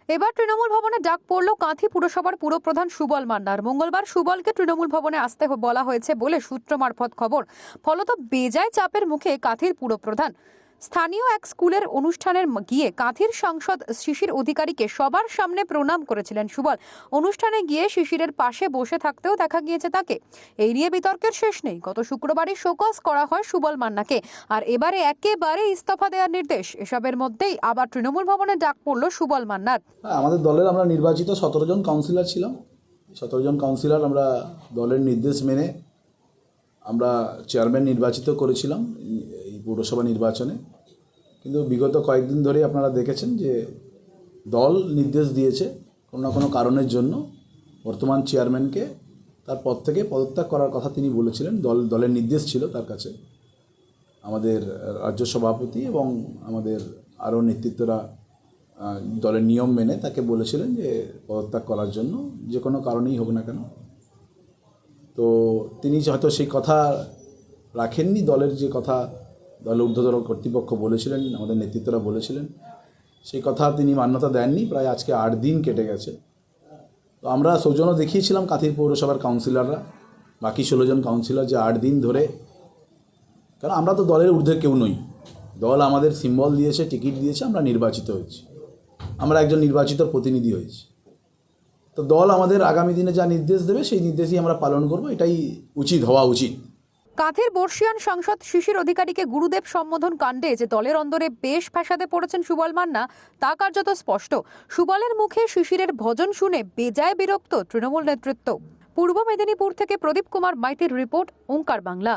এবার তৃণমূল ভবনে ডাক পড়ল কাঁথি পুরসভার পুরপ্রধান সুবল মান্নার। মঙ্গলবার সুবলকে তৃণমূল ভবনে আসতে বলা হয়েছে বলে সূত্র মারফত খবর। ফলত বেজায় চাপের মুখে কাঁথির পুরপ্রধান। স্থানীয় এক স্কুলের অনুষ্ঠানের গিয়ে কাঁথির সাংসদ শিশির অধিকারীকে সবার সামনে প্রণাম করেছিলেন সুবল। অনুষ্ঠানে গিয়ে শিশিরের পাশে বসে থাকতেও দেখা গিয়েছে তাকে। এই নিয়ে বিতর্কের শেষ নেই। গত শুক্রবারই শোকজ করা হয় সুবল মান্নাকে, আর এবারে একেবারে ইস্তফা দেওয়ার নির্দেশ। এসবের মধ্যেই আবার তৃণমূল ভবনে ডাক পড়ল সুবল মান্নার। আমাদের দলের আমরা নির্বাচিত 17 জন কাউন্সিলর ছিলাম। 17 জন কাউন্সিলর আমরা দলের নির্দেশ মেনে আমরা চেয়ারম্যান নির্বাচিত করেছিলাম এই পৌরসভা নির্বাচনে। কিন্তু বিগত কয়েকদিন ধরে আপনারা দেখেছেন যে দল নির্দেশ দিয়েছে কোনো না কোনো কারণের জন্য বর্তমান চেয়ারম্যানকে তার পদ থেকে পদত্যাগ করার কথা তিনি বলেছিলেন। দলের নির্দেশ ছিল তার কাছে। আমাদের রাজ্য সভাপতি এবং আমাদের আরও নেতৃত্বরা দলের নিয়ম মেনে তাকে বলেছিলেন যে পদত্যাগ করার জন্য, যে কোনো কারণেই হোক না কেন। তো তিনি হয়তো সেই কথা রাখেননি। দলের যে কথা দলের ঊর্ধ্বতন কর্তৃপক্ষ বলেছিলেন, আমাদের নেতৃত্বরা বলেছিলেন, সেই কথা তিনি মান্যতা দেননি। প্রায় আজকে 8 দিন কেটে গেছে। তো আমরা সৌজন্য দেখিয়েছিলাম কাঁথির পৌরসভার কাউন্সিলররা, বাকি 16 জন কাউন্সিলর, যে 8 দিন ধরে, কারণ আমরা তো দলের ঊর্ধ্বে কেউ নই। দল আমাদের সিম্বল দিয়েছে, টিকিট দিয়েছে, আমরা নির্বাচিত হয়েছি, আমরা একজন নির্বাচিত প্রতিনিধি হয়েছি। তো দল আমাদের আগামী দিনে যা নির্দেশ দেবে সেই নির্দেশই আমরা পালন করব, এটাই উচিত হওয়া উচিত। কাঁথির বর্ষিয়ান সাংসদ শিশির অধিকারীকে গুরুদেব সম্বোধন কাণ্ডে যে দলের অন্দরে বেশ ফ্যাসাদে পড়েছেন সুবল মান্না, তা কার্যত স্পষ্ট। সুবলের মুখে শিশিরের ভজন শুনে বেজায় বিরক্ত তৃণমূল নেতৃত্ব। পূর্ব মেদিনীপুর থেকে প্রদীপ কুমার মাইতির রিপোর্ট, ওঙ্কার বাংলা।